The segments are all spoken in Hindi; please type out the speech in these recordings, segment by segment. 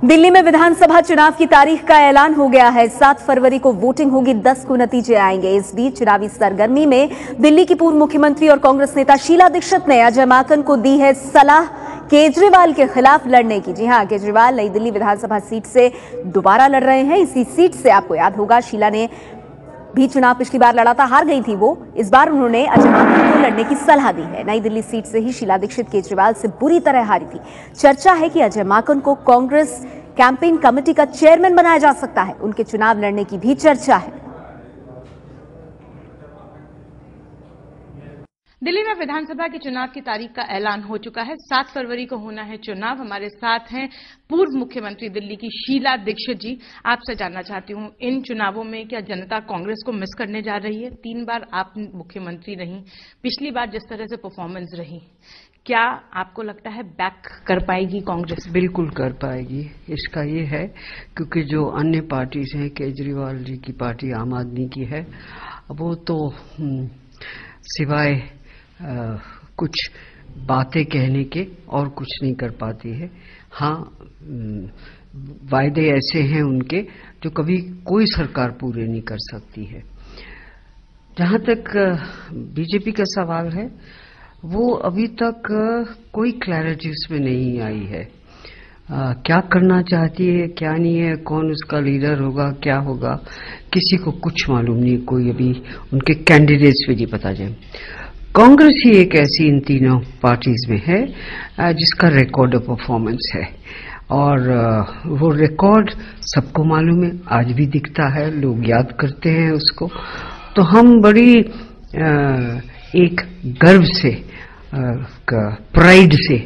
दिल्ली में विधानसभा चुनाव की तारीख का ऐलान हो गया है। 7 फरवरी को वोटिंग होगी, 10 को नतीजे आएंगे। इस बीच चुनावी सरगर्मी में दिल्ली की पूर्व मुख्यमंत्री और कांग्रेस नेता शीला दीक्षित ने अजय माकन को दी है सलाह केजरीवाल के खिलाफ लड़ने की। जी हां, केजरीवाल नई दिल्ली विधानसभा सीट से दोबारा लड़ रहे हैं। इसी सीट से आपको याद होगा शीला ने भी चुनाव पिछली बार लड़ा था, हार गई थी वो। इस बार उन्होंने अजय माकन को लड़ने की सलाह दी है। नई दिल्ली सीट से ही शीला दीक्षित केजरीवाल से बुरी तरह हारी थी। चर्चा है कि अजय माकन को कांग्रेस कैंपेन कमेटी का चेयरमैन बनाया जा सकता है। उनके चुनाव लड़ने की भी चर्चा है। दिल्ली में विधानसभा के चुनाव की तारीख का ऐलान हो चुका है। 7 फरवरी को होना है चुनाव। हमारे साथ हैं पूर्व मुख्यमंत्री दिल्ली की शीला दीक्षित जी। आपसे जानना चाहती हूं, इन चुनावों में क्या जनता कांग्रेस को मिस करने जा रही है? 3 बार आप मुख्यमंत्री रही, पिछली बार जिस तरह से परफॉर्मेंस रही, क्या आपको लगता है बैक कर पाएगी कांग्रेस? बिल्कुल कर पाएगी। इसका ये है क्योंकि जो अन्य पार्टीज हैं, केजरीवाल जी की पार्टी आम आदमी की है, वो तो सिवाय कुछ बातें कहने के और कुछ नहीं कर पाती है। हाँ, वायदे ऐसे हैं उनके जो कभी कोई सरकार पूरे नहीं कर सकती है। जहां तक बीजेपी का सवाल है, वो अभी तक कोई क्लैरिटी उसमें नहीं आई है। क्या करना चाहती है, क्या नहीं है, कौन उसका लीडर होगा, क्या होगा, किसी को कुछ मालूम नहीं। कोई अभी उनके कैंडिडेट्स भी नहीं पता जाए। कांग्रेस ही एक ऐसी इन तीनों पार्टीज में है जिसका रिकॉर्ड ऑफ परफॉर्मेंस है, और वो रिकॉर्ड सबको मालूम है, आज भी दिखता है, लोग याद करते हैं उसको। तो हम बड़ी एक गर्व से, प्राइड से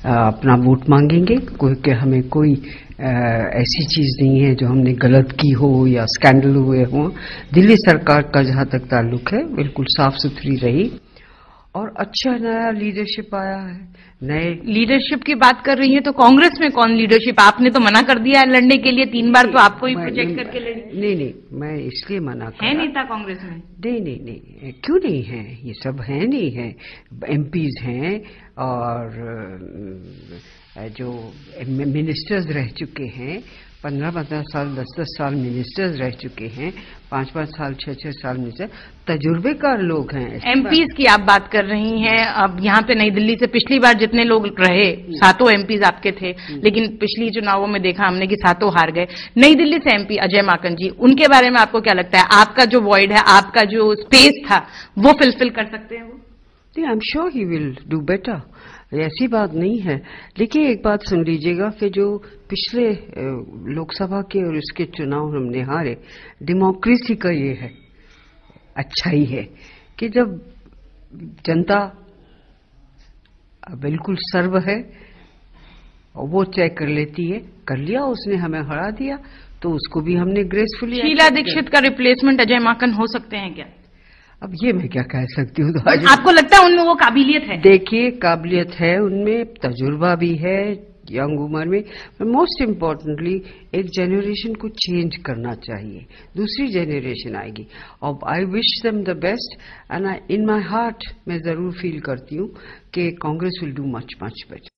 अपना वोट मांगेंगे, क्योंकि हमें कोई ऐसी चीज नहीं है जो हमने गलत की हो या स्कैंडल हुए हो। दिल्ली सरकार का जहां तक ताल्लुक है बिल्कुल साफ सुथरी रही और अच्छा नया लीडरशिप आया है। नए लीडरशिप की बात कर रही है तो कांग्रेस में कौन लीडरशिप? आपने तो मना कर दिया है लड़ने के लिए, 3 बार तो आपको ही प्रोजेक्ट करके लड़ी। नहीं, मैं इसलिए मना कर, है नेता कांग्रेस में? नहीं, क्यों नहीं है? ये सब है, नहीं है, एमपीज हैं और जो मिनिस्टर्स रह चुके हैं, 15-15 साल, 10-10 साल मिनिस्टर्स रह चुके हैं, 5-5 साल, 6-6 साल मिनिस्टर, तजुर्बेकार लोग हैं। एमपीज की आप बात कर रही हैं। अब यहाँ पे नई दिल्ली से पिछली बार जितने लोग रहे, 7 एमपीज आपके थे, लेकिन पिछली चुनावों में देखा हमने कि 7 हार गए। नई दिल्ली से एमपी अजय माकन जी, उनके बारे में आपको क्या लगता है? आपका जो वॉइड है, आपका जो स्पेस था, वो फिलफिल कर सकते हैं वो? I am sure he will do better, ऐसी बात नहीं है। देखिए, एक बात सुन लीजिएगा कि जो पिछले लोकसभा के और इसके चुनाव हमने हारे, डेमोक्रेसी का ये है अच्छाई है कि जब जनता बिल्कुल सर्व है और वो तय कर लेती है, कर लिया उसने, हमें हरा दिया, तो उसको भी हमने ग्रेसफुली। शीला दीक्षित का रिप्लेसमेंट अजय माकन हो सकते हैं क्या? अब ये मैं क्या कह सकती हूँ। तो आपको लगता है उनमें वो काबिलियत है? देखिए, काबिलियत है उनमें, तजुर्बा भी है यंग उम्र में, मोस्ट इम्पोर्टेंटली एक जनरेशन को चेंज करना चाहिए, दूसरी जनरेशन आएगी। और I wish them the best, and in my heart मैं जरूर फील करती हूँ कि Congress will do much better.